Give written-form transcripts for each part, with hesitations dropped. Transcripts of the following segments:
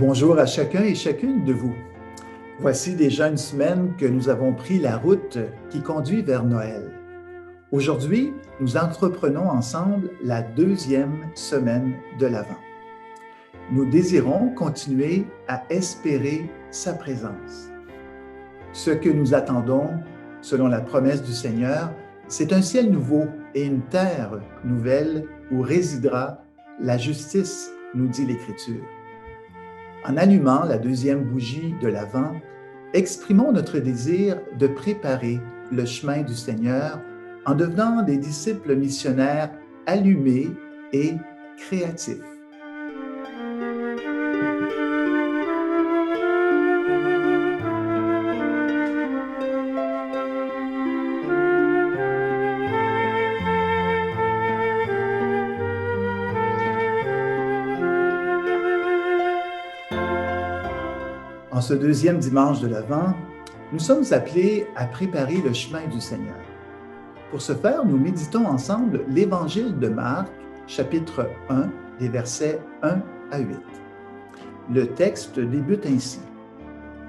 Bonjour à chacun et chacune de vous. Voici déjà une semaine que nous avons pris la route qui conduit vers Noël. Aujourd'hui, nous entreprenons ensemble la deuxième semaine de l'Avent. Nous désirons continuer à espérer sa présence. Ce que nous attendons, selon la promesse du Seigneur, c'est un ciel nouveau et une terre nouvelle où résidera la justice, nous dit l'Écriture. En allumant la deuxième bougie de l'Avent, exprimons notre désir de préparer le chemin du Seigneur en devenant des disciples missionnaires allumés et créatifs. En ce deuxième dimanche de l'Avent, nous sommes appelés à préparer le chemin du Seigneur. Pour ce faire, nous méditons ensemble l'Évangile de Marc, chapitre 1, des versets 1 à 8. Le texte débute ainsi.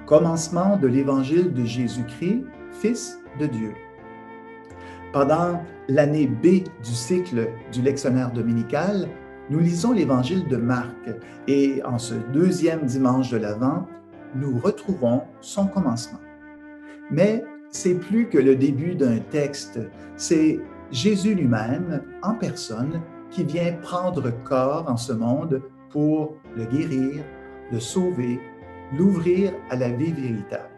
Commencement de l'Évangile de Jésus-Christ, Fils de Dieu. Pendant l'année B du cycle du lectionnaire dominical, nous lisons l'Évangile de Marc et en ce deuxième dimanche de l'Avent, nous retrouvons son commencement. Mais c'est plus que le début d'un texte, c'est Jésus lui-même, en personne, qui vient prendre corps en ce monde pour le guérir, le sauver, l'ouvrir à la vie véritable.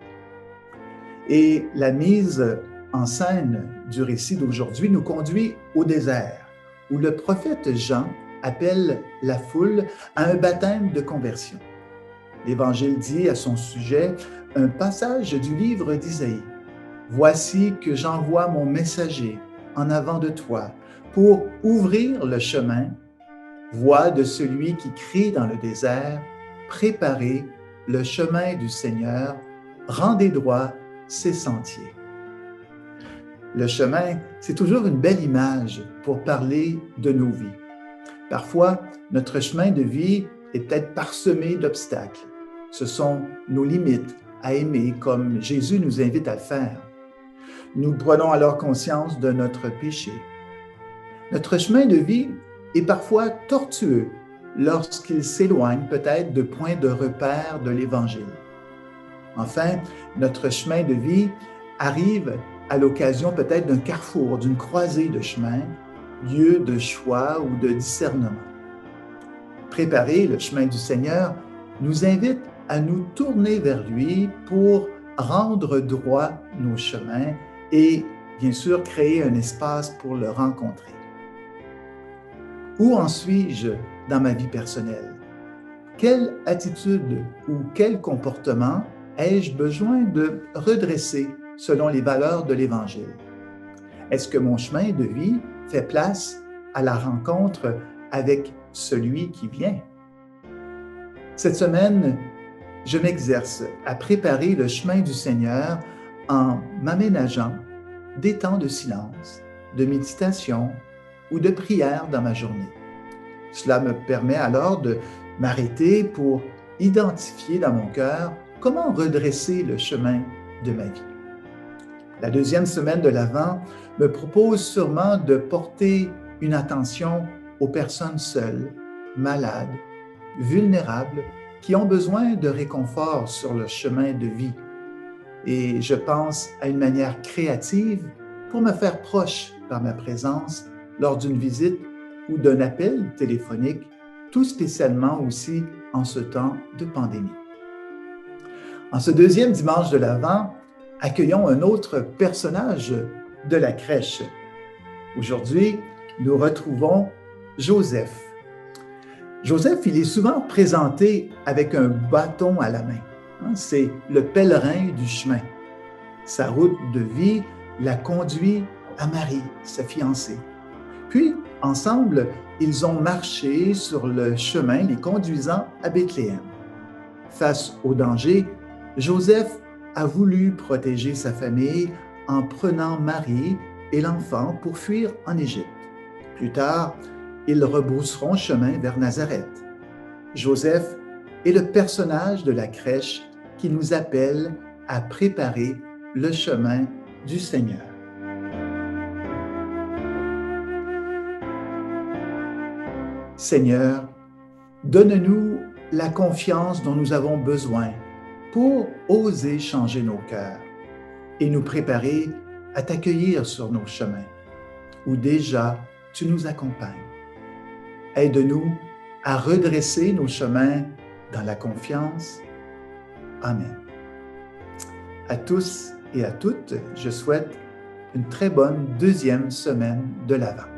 Et la mise en scène du récit d'aujourd'hui nous conduit au désert, où le prophète Jean appelle la foule à un baptême de conversion. L'Évangile dit à son sujet un passage du livre d'Isaïe. « Voici que j'envoie mon messager en avant de toi pour ouvrir le chemin, voix de celui qui crie dans le désert, préparez le chemin du Seigneur, rendez droit ses sentiers. » Le chemin, c'est toujours une belle image pour parler de nos vies. Parfois, notre chemin de vie est peut-être parsemé d'obstacles. Ce sont nos limites à aimer comme Jésus nous invite à le faire. Nous prenons alors conscience de notre péché. Notre chemin de vie est parfois tortueux lorsqu'il s'éloigne peut-être de points de repère de l'Évangile. Enfin, notre chemin de vie arrive à l'occasion peut-être d'un carrefour, d'une croisée de chemins, lieu de choix ou de discernement. Préparer le chemin du Seigneur nous invite à nous tourner vers lui pour rendre droit nos chemins et, bien sûr, créer un espace pour le rencontrer. Où en suis-je dans ma vie personnelle? Quelle attitude ou quel comportement ai-je besoin de redresser selon les valeurs de l'Évangile? Est-ce que mon chemin de vie fait place à la rencontre avec celui qui vient? Cette semaine, je m'exerce à préparer le chemin du Seigneur en m'aménageant des temps de silence, de méditation ou de prière dans ma journée. Cela me permet alors de m'arrêter pour identifier dans mon cœur comment redresser le chemin de ma vie. La deuxième semaine de l'Avent me propose sûrement de porter une attention aux personnes seules, malades, vulnérables, qui ont besoin de réconfort sur le chemin de vie. Et je pense à une manière créative pour me faire proche par ma présence lors d'une visite ou d'un appel téléphonique, tout spécialement aussi en ce temps de pandémie. En ce deuxième dimanche de l'Avent, accueillons un autre personnage de la crèche. Aujourd'hui, nous retrouvons Joseph. Joseph, il est souvent présenté avec un bâton à la main. C'est le pèlerin du chemin. Sa route de vie la conduit à Marie, sa fiancée. Puis, ensemble, ils ont marché sur le chemin les conduisant à Bethléem. Face au danger, Joseph a voulu protéger sa famille en prenant Marie et l'enfant pour fuir en Égypte. Plus tard, ils rebrousseront chemin vers Nazareth. Joseph et le personnage de la crèche qui nous appelle à préparer le chemin du Seigneur. Seigneur, donne-nous la confiance dont nous avons besoin pour oser changer nos cœurs et nous préparer à t'accueillir sur nos chemins, où déjà tu nous accompagnes. Aide-nous à redresser nos chemins dans la confiance. Amen. À tous et à toutes, je souhaite une très bonne deuxième semaine de l'Avent.